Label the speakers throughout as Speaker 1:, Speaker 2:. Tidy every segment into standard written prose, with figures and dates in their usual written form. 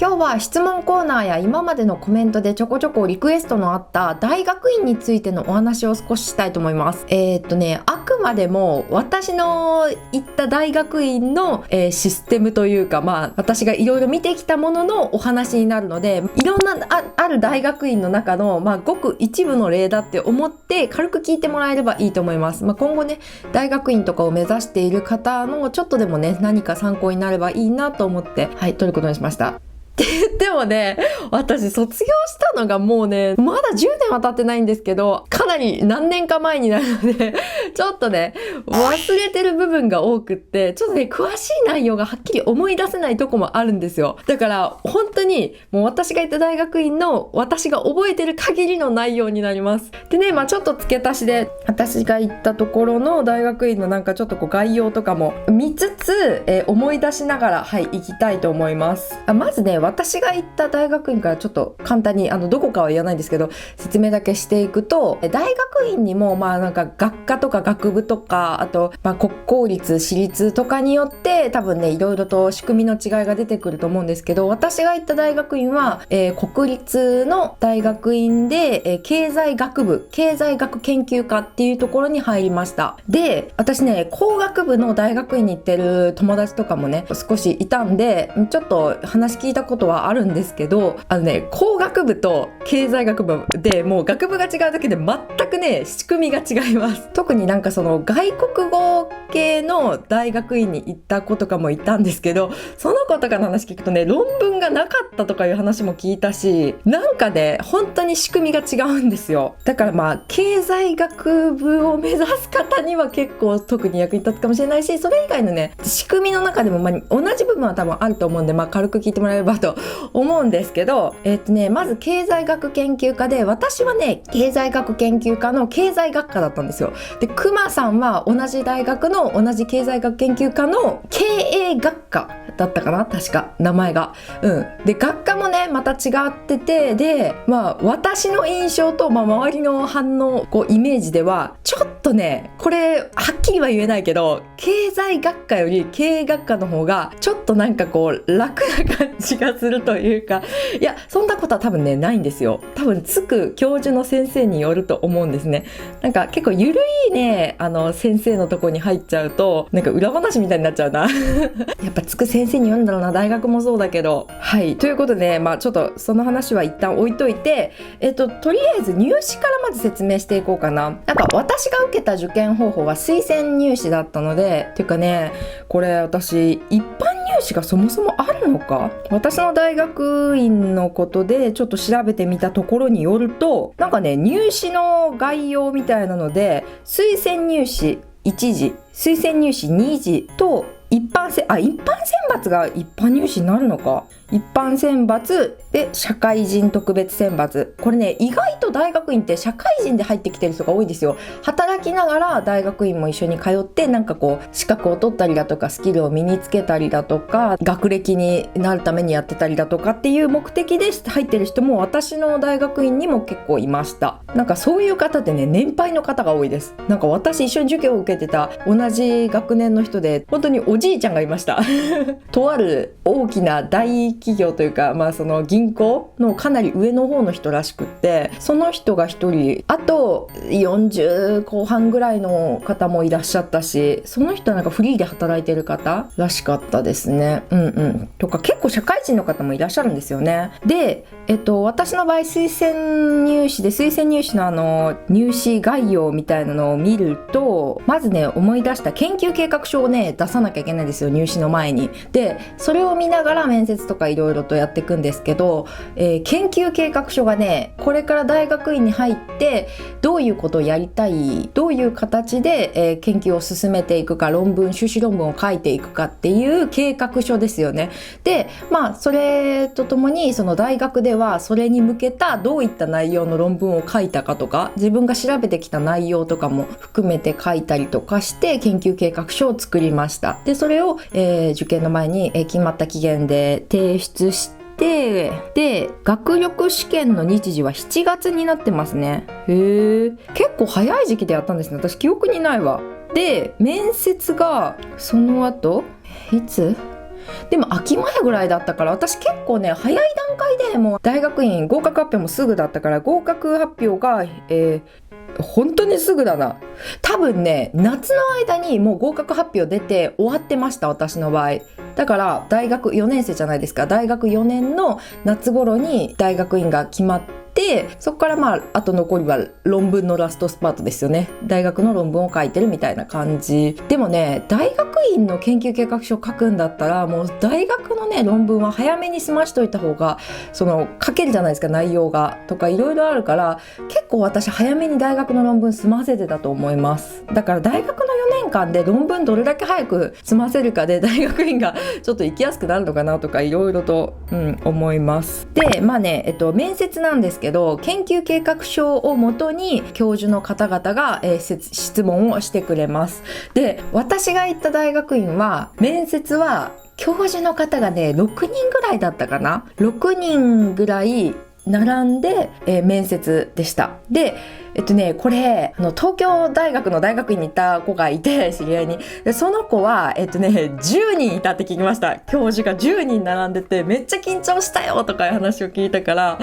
Speaker 1: 今日は質問コーナーや今までのコメントでちょこちょこリクエストのあった大学院についてのお話を少ししたいと思います。あくまでも私の行った大学院の、システムというか、私がいろいろ見てきたもののお話になるので、いろんな ある大学院の中の、ごく一部の例だって思って軽く聞いてもらえればいいと思います。今後ね、大学院とかを目指している方のちょっとでもね、何か参考になればいいなと思って、撮ることにしました。って言ってもね、私卒業したのがもうね、まだ10年は経ってないんですけど、かなり何年か前になるので、ちょっとね、忘れてる部分が多くって、ちょっとね、詳しい内容がはっきり思い出せないとこもあるんですよ。だから、本当に、もう私が行った大学院の私が覚えてる限りの内容になります。でね、ちょっと付け足しで、私が行ったところの大学院のちょっと概要とかも見つつ、思い出しながら、行きたいと思います。まずね、私が行った大学院からちょっと簡単にどこかは言わないんですけど説明だけしていくと、大学院にも学科とか学部とか、あと国公立私立とかによって多分ねいろいろと仕組みの違いが出てくると思うんですけど、私が行った大学院は、国立の大学院で、経済学部経済学研究科っていうところに入りました。で、私ね工学部の大学院に行ってる友達とかもね少しいたんで、ちょっと話聞いたことはあるんですけど、工学部と経済学部でもう学部が違うだけで全くね仕組みが違います。特にその外国語系の大学院に行った子とかもいたんですけど、その子とかの話聞くとね論文がなかったとかいう話も聞いたし、本当に仕組みが違うんですよ。だから経済学部を目指す方には結構特に役に立つかもしれないし、それ以外のね仕組みの中でも同じ部分は多分あると思うんで、軽く聞いてもらえればと思うんですけど、まず経済学研究科で、私はね経済学研究科の経済学科だったんですよ。で、熊さんは同じ大学の同じ経済学研究科の経営学科だったかな、確か名前が。で、学科もねまた違ってて、で私の印象と、周りの反応イメージではちょっとね、これはっきりは言えないけど、経済学科より経営学科の方がちょっと楽な感じがするというか、いやそんなことは多分ねないんですよ。多分つく教授の先生によると思うんですね。結構ゆるいね先生のとこに入っちゃうと裏話みたいになっちゃうなやっぱつく先生によるんだろうな、大学もそうだけど。ということで、ちょっとその話は一旦置いといて、とりあえず入試からまず説明していこうかな。私が受けた受験方法は推薦入試だったので、っていうかね、これ私一般入試がそもそもあるのか、私の大学院のことでちょっと調べてみたところによると、入試の概要みたいなので、推薦入試1次、推薦入試2次と一般選抜が一般入試になるのか。一般選抜で社会人特別選抜。これね、意外と大学院って社会人で入ってきてる人が多いですよ。働きながら大学院も一緒に通って資格を取ったりだとか、スキルを身につけたりだとか、学歴になるためにやってたりだとかっていう目的で入ってる人も私の大学院にも結構いました。そういう方ってね、年配の方が多いです。私一緒に授業を受けてた同じ学年の人で本当におじいちゃんがいましたとある大きな大企業というか、その銀行のかなり上の方の人らしくって、その人が一人、あと40後半ぐらいの方もいらっしゃったし、その人はフリーで働いてる方らしかったですね。とか結構社会人の方もいらっしゃるんですよね。で、私の場合推薦入試の入試概要みたいなのを見ると、まずね思い出した研究計画書をね出さなきゃいけないんですよ、入試の前に。で、それを見ながら面接とかいろいろとやっていくんですけど、研究計画書がね、これから大学院に入ってどういうことをやりたい、どういう形で、研究を進めていくか、修士論文を書いていくかっていう計画書ですよね。で、それとともにその大学ではそれに向けたどういった内容の論文を書いたかとか、自分が調べてきた内容とかも含めて書いたりとかして研究計画書を作りました。で、それを、受験の前に、決まった期限で提出して、で、学力試験の日時は7月になってますね。結構早い時期でやったんですね。私記憶にないわ。で、面接がその後いつでも秋前ぐらいだったから、私結構ね早い段階でもう大学院合格発表もすぐだったから、合格発表が、本当にすぐだな。多分ね夏の間にもう合格発表出て終わってました、私の場合。だから大学4年生じゃないですか。大学4年の夏頃に大学院が決まって、そこからあと残りは論文のラストスパートですよね。大学の論文を書いてるみたいな感じ。でもね、大学院の研究計画書を書くんだったら、もう大学のね論文は早めに済ましといた方が、書けるじゃないですか、内容がとかいろいろあるから、結構私早めに大学の論文済ませてたと思います。だから大学の4年間で論文どれだけ早く済ませるかで大学院がちょっと行きやすくなるのかなとかいろいろと、思います。で面接なんですけど、研究計画書をもとに教授の方々が、質問をしてくれます。で、私が行った大学院は面接は教授の方がね6人ぐらいだったかな。6人ぐらい並んで、面接でした。でこれ東京大学の大学院に行った子がいて、知り合いに。でその子は10人いたって聞きました。教授が10人並んでて、めっちゃ緊張したよとかいう話を聞いたから、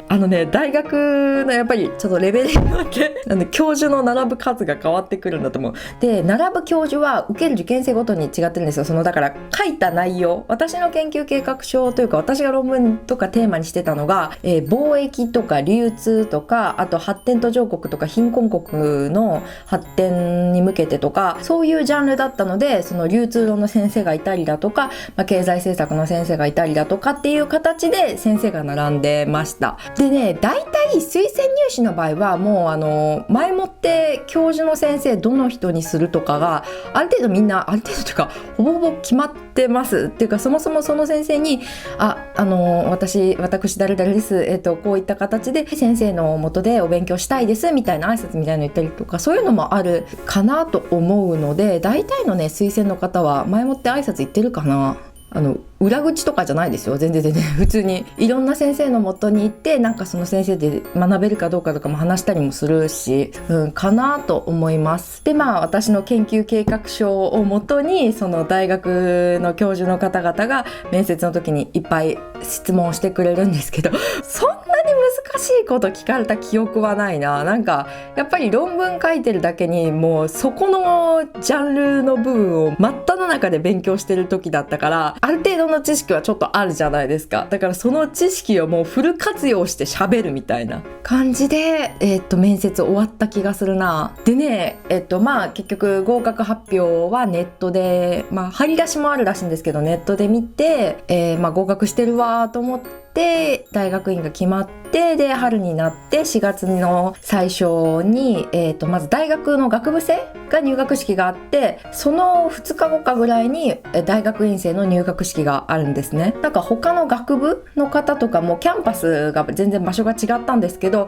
Speaker 1: 大学のやっぱりちょっとレベルによって教授の並ぶ数が変わってくるんだと思う。で並ぶ教授は受ける受験生ごとに違ってるんですよ。だから書いた内容、私の研究計画書というか、私が論文とかテーマにしてたのが、貿易とか流通とか、あと発展途上国とか貧困国の発展に向けてとか、そういうジャンルだったので、その流通論の先生がいたりだとか、経済政策の先生がいたりだとかっていう形で先生が並んでました。でね、大体推薦入試の場合はもう前もって教授の先生どの人にするとかがある程度みんな、ある程度というかほぼほぼ決まってますっていうか、そもそもその先生に私誰々です、こういった形で先生の下でお勉強したいですみたいな挨拶みたいなの言ったりとか、そういうのもあるかなと思うので、大体のね推薦の方は前もって挨拶言ってるかな。裏口とかじゃないですよ。全然普通にいろんな先生の元に行って、その先生で学べるかどうかとかも話したりもするし、かなと思います。で私の研究計画書をもとに、その大学の教授の方々が面接の時にいっぱい質問をしてくれるんですけど、そんなに難しいこと聞かれた記憶はないな。やっぱり論文書いてるだけに、もうそこのジャンルの部分を真っ只中で勉強してる時だったから、ある程度の知識はちょっとあるじゃないですか。だからその知識をもうフル活用して喋るみたいな感じで、面接終わった気がするな。でね、結局合格発表はネットで、張り出しもあるらしいんですけど、ネットで見て、合格してるわと思って大学院が決まって、で春になって4月の最初に、まず大学の学部生が入学式があって、その2日後かぐらいに大学院生の入学式があるんですね。他の学部の方とかもキャンパスが全然場所が違ったんですけど、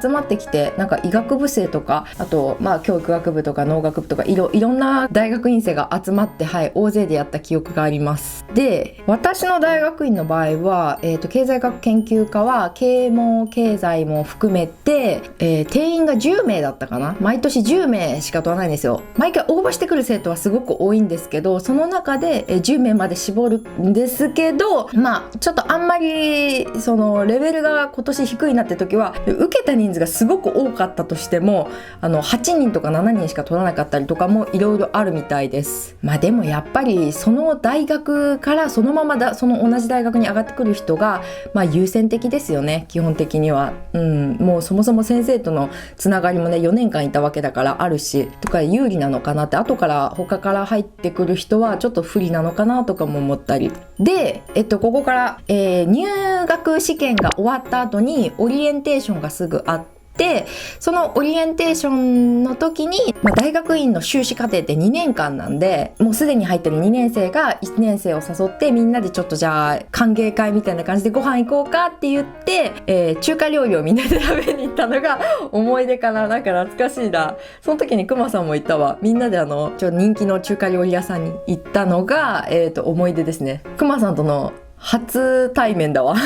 Speaker 1: 集まってきて、医学部生とか、あと教育学部とか農学部とかいろんな大学院生が集まって、大勢でやった記憶があります。で私の大学院の場合は、経済学研究科は経営も経済も含めて、定員が10名だったかな。毎年10名しか取らないんですよ。毎回応募してくる生徒はすごく多いんですけど、その中で10名まで絞るんですけど、ちょっとあんまりそのレベルが今年低いなって時は、受けた人数がすごく多かったとしても8人とか7人しか取らなかったりとかもいろいろあるみたいです。でもやっぱりその大学からそのままその同じ大学に上がってくる人が優先的ですよね、基本的には。もうそもそも先生とのつながりもね4年間いたわけだからあるしとか、有利なのかなって、後から他から入ってくる人はちょっと不利なのかなとかも思ったりで、ここから、入学試験が終わった後にオリエンテーションがすぐあって、そのオリエンテーションの時に、大学院の修士課程って2年間なんで、もうすでに入ってる2年生が1年生を誘って、みんなでちょっとじゃあ歓迎会みたいな感じでご飯行こうかって言って、中華料理をみんなで食べに行ったのが思い出かな。懐かしいな。その時にくまさんも行ったわ。みんなでちょっと人気の中華料理屋さんに行ったのが、思い出ですね。くまさんとの初対面だわ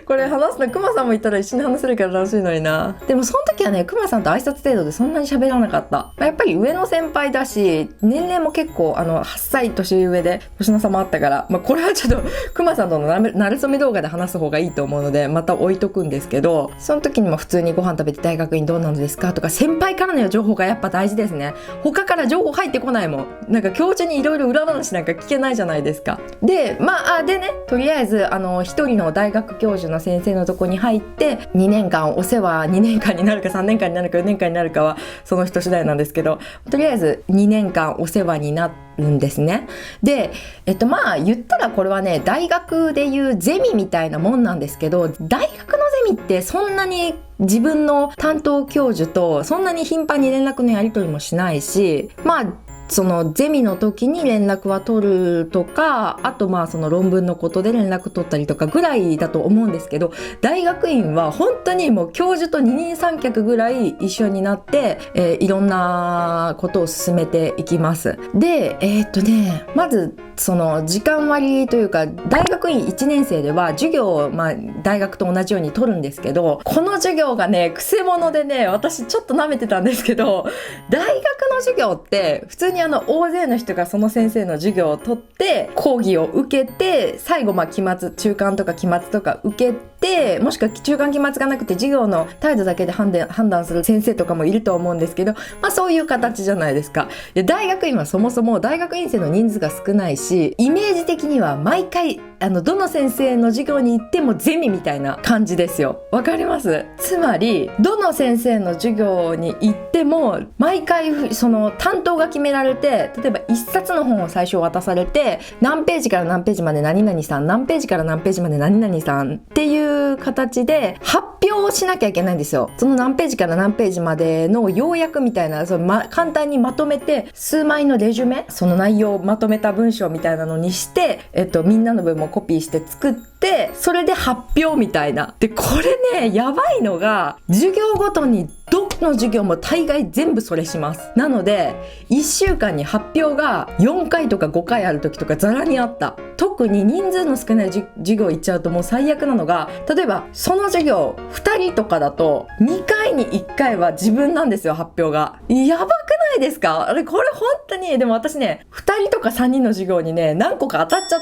Speaker 1: これ話すのくまさんもいたら一緒に話せるから楽しいのにな。でもその時はね、くまさんと挨拶程度でそんなに喋らなかった。やっぱり上の先輩だし、年齢も結構8歳年上で年の差もあったから、これはちょっとくまさんとのなれそめ動画で話す方がいいと思うのでまた置いとくんですけど、その時にも普通にご飯食べて大学院どうなのですかとか、先輩からの情報がやっぱ大事ですね。他から情報入ってこないもん。なんか教授にいろいろ裏話なんか聞けないじゃないですか。ででね、とりあえず一人の大学教授の先生のとこに入って2年間お世話、2年間になるか3年間になるか4年間になるかはその人次第なんですけど、とりあえず2年間お世話になるんですね。で言ったらこれはね、大学でいうゼミみたいなもんなんですけど、大学のゼミってそんなに自分の担当教授とそんなに頻繁に連絡のやり取りもしないし、そのゼミの時に連絡は取るとか、あとその論文のことで連絡取ったりとかぐらいだと思うんですけど、大学院は本当にもう教授と二人三脚ぐらい一緒になって、いろんなことを進めていきます。でまずその時間割というか、大学院1年生では授業を大学と同じように取るんですけど、この授業がね、くせ者でね、私ちょっと舐めてたんですけど、大学の授業って普通に大勢の人がその先生の授業を取って講義を受けて、最後期末、中間とか期末とか受けて、もしくは中間期末がなくて授業の態度だけで判断する先生とかもいると思うんですけど、そういう形じゃないですか。で、大学院はそもそも大学院生の人数が少ないし、イメージ的には毎回どの先生の授業に行ってもゼミみたいな感じですよ。わかります？つまりどの先生の授業に行っても毎回その担当が決められて、例えば一冊の本を最初渡されて、何ページから何ページまで何々さん、何ページから何ページまで何々さんっていう形で発表をしなきゃいけないんですよ。その何ページから何ページまでの要約みたいな、簡単にまとめて数枚のレジュメ、その内容をまとめた文章みたいなのにして、みんなの分もコピーして作って、それで発表みたいな。で、これね、やばいのが、授業ごとにどの授業も大概全部それします。なので1週間に発表が4回とか5回ある時とかザラにあった。特に人数の少ない授業行っちゃうともう最悪なのが、例えばその授業2人とかだと2回に1回は自分なんですよ、発表が。やばくないですか？これ本当に。でも私ね、2人とか3人の授業にね、何個か当たっちゃっ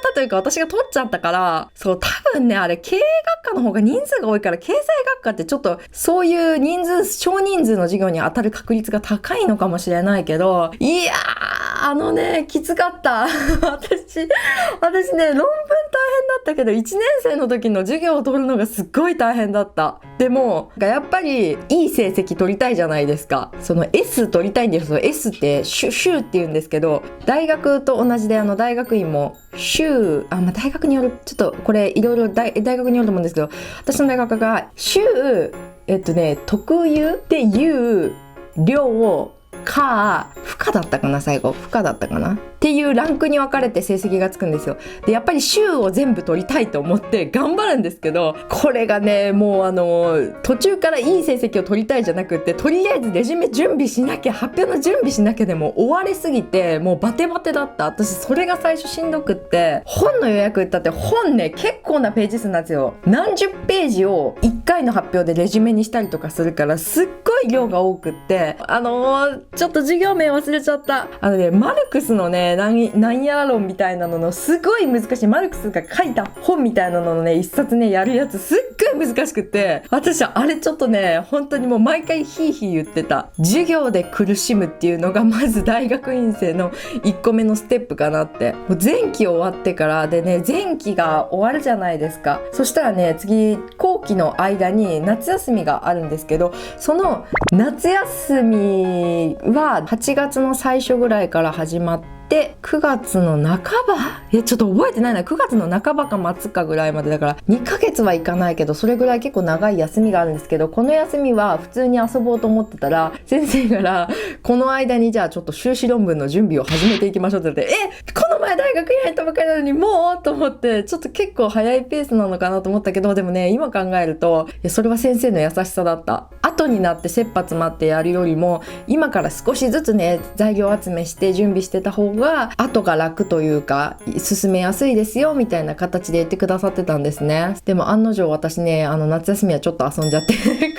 Speaker 1: たというか、私が取っちゃったから、そう、多分ね、あれ経営学科の方が人数が多いから、経済学科ってちょっとそういう少人数の授業に当たる確率が高いのかもしれないけど、いやー、きつかった私ね、論文大変だったけど、1年生の時の授業を取るのがすっごい大変だった。でもやっぱりいい成績取りたいじゃないですか。その S 取りたいんですよ。 S って週って言うんですけど、大学と同じで大学院も週、大学による、ちょっとこれいろいろ大学によると思うんですけど、私の大学が週特有っていう量不可だったかな、最後不可だったかなっていうランクに分かれて成績がつくんですよ。で、やっぱり週を全部取りたいと思って頑張るんですけど、これがね、もう途中からいい成績を取りたいじゃなくって、とりあえずレジュメ準備しなきゃ、発表の準備しなきゃでも追われすぎて、もうバテバテだった。私それが最初しんどくって、本の予約行ったって本ね、結構なページ数なんですよ。何十ページを1回の発表でレジュメにしたりとかするから、すっごい量が多くって、ちょっと授業名忘れちゃった。マルクスのね、なんやら論みたいなののすごい難しい、マルクスが書いた本みたいなののね、一冊ね、やるやつすっごい難しくって、私あれちょっとね、本当にもう毎回ヒーヒー言ってた。授業で苦しむっていうのがまず大学院生の1個目のステップかなって。もう前期終わってからでね、前期が終わるじゃないですか。そしたらね、次後期の間に夏休みがあるんですけど、その夏休みは8月の最初ぐらいから始まって、9月の半ば、ちょっと覚えてないな、9月の半ばか末かぐらいまでだから2ヶ月はいかないけど、それぐらい結構長い休みがあるんですけど、この休みは普通に遊ぼうと思ってたら、先生からこの間にじゃあちょっと修士論文の準備を始めていきましょうって言って、この前大学に入ったばかりなのにもうと思って、ちょっと結構早いペースなのかなと思ったけど、でもね、今考えると、いや、それは先生の優しさだった。後になって切羽詰まってやるよりも、今から少しずつね、材料集めして準備してた方が、後が楽というか、進めやすいですよ、みたいな形で言ってくださってたんですね。でも案の定私ね、夏休みはちょっと遊んじゃって。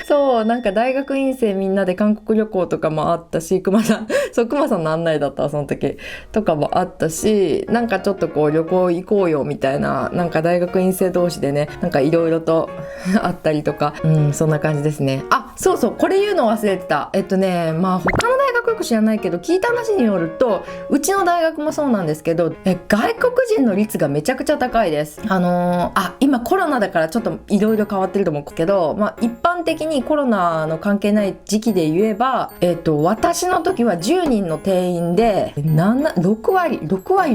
Speaker 1: そう、なんか大学院生みんなで韓国旅行とかもあったし、熊さんの案内だった、その時。とかもあったし、なんかちょっとこう旅行行こうよみたいな、なんか大学院生同士でね、なんかいろいろとあったりとか、そんな感じですね。あ、そうそう、これ言うの忘れてた。まあ他の大学よく知らないけど、聞いた話によると、うちの大学もそうなんですけど、外国人の率がめちゃくちゃ高いです。今コロナだからちょっといろいろ変わってると思うけど、まあ一般的にコロナの関係ない時期で言えば、私の時は10人の定員で6割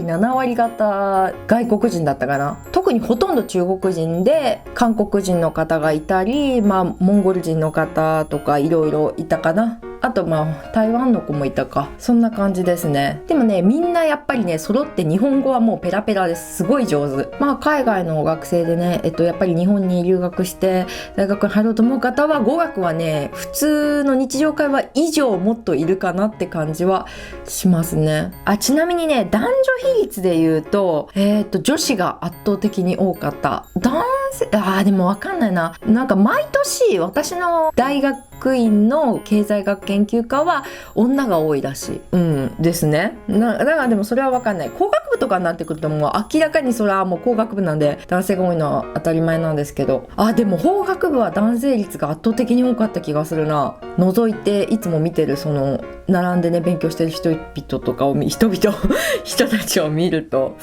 Speaker 1: 7割方外国人だったかな。特にほとんど中国人で、韓国人の方がいたり、まあモンゴル人の方とかいろいろいたかな。あとまあ台湾の子もいたか。そんな感じですね。でもね、みんなやっぱりね、揃って日本語はもうペラペラです。すごい上手。まあ海外の学生でね、やっぱり日本に留学して大学に入ろうと思う方は、語学はね、普通の日常会話以上もっといるかなって感じはしますね。ちなみにね、男女比率で言うと、女子が圧倒的に多かった。男性、でもわかんないな。なんか毎年私の大学院の経済学研究科は女が多いらしい。ですね。だからでもそれはわかんない。工学部とかになってくるともう明らかにそれはもう工学部なんで男性が多いのは当たり前なんですけど。でも法学部は男性率が圧倒的に多かった気がするな。覗いていつも見てるその並んでね勉強してる人たちを見ると、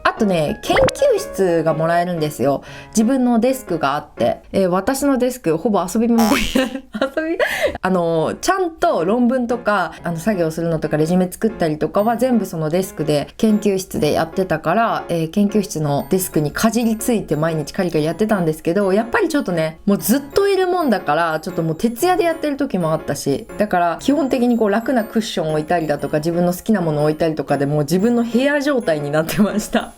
Speaker 1: あとね、研究室がもらえるんですよ。自分のデスクがあって、私のデスクほぼ遊び物でちゃんと論文とか作業するのとかレジュメ作ったりとかは全部そのデスクで研究室でやってたから、研究室のデスクにかじりついて毎日カリカリやってたんですけど、やっぱりちょっとね、もうずっといるもんだからちょっともう徹夜でやってる時もあったし、だから基本的にこう楽なクッションを置いたりだとか自分の好きなものを置いたりとかでもう自分の部屋状態になってました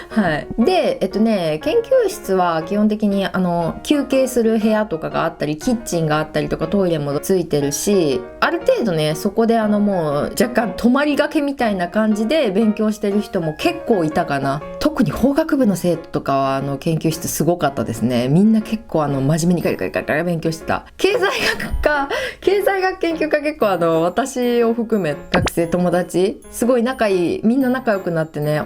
Speaker 1: はい。で、研究室は基本的に休憩する部屋とかがあったり、キッチンがあったりとか、トイレもついてるし、ある程度ね、そこでもう若干泊まりがけみたいな感じで勉強してる人も結構いたかな。特に法学部の生徒とかは研究室すごかったですね。みんな結構真面目にカリカリカリカリ勉強してた。経済学研究科結構私を含め学生友達すごいみんな仲良くなってね、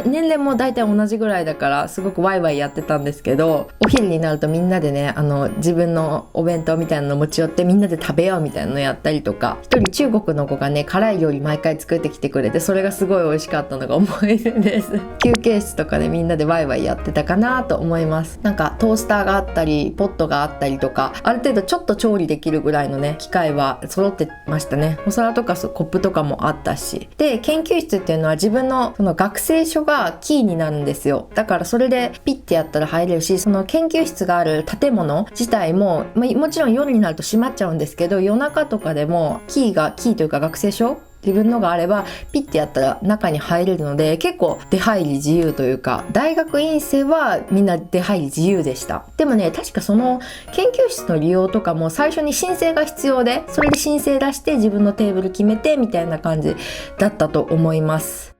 Speaker 1: 年齢も大体同じぐらいだからすごくワイワイやってたんですけど、お昼になるとみんなでね、自分のお弁当みたいなの持ち寄ってみんなで食べようみたいなのやったりとか、一人中国の子がね、辛い料理毎回作ってきてくれて、それがすごい美味しかったのが思い出です休憩室とかでみんなでワイワイやってたかなと思います。なんかトースターがあったりポットがあったりとか、ある程度ちょっと調理できるぐらいのね機械は揃ってましたね。お皿とかコップとかもあったし、で研究室っていうのは自分のその学生所がキーになるんですよ。だからそれでピッてやったら入れるし、その研究室がある建物自体も、もちろん夜になると閉まっちゃうんですけど、夜中とかでもキーというか学生証自分のがあればピッてやったら中に入れるので、結構出入り自由というか、大学院生はみんな出入り自由でした。でもね、確かその研究室の利用とかも最初に申請が必要で、それで申請出して自分のテーブル決めてみたいな感じだったと思います。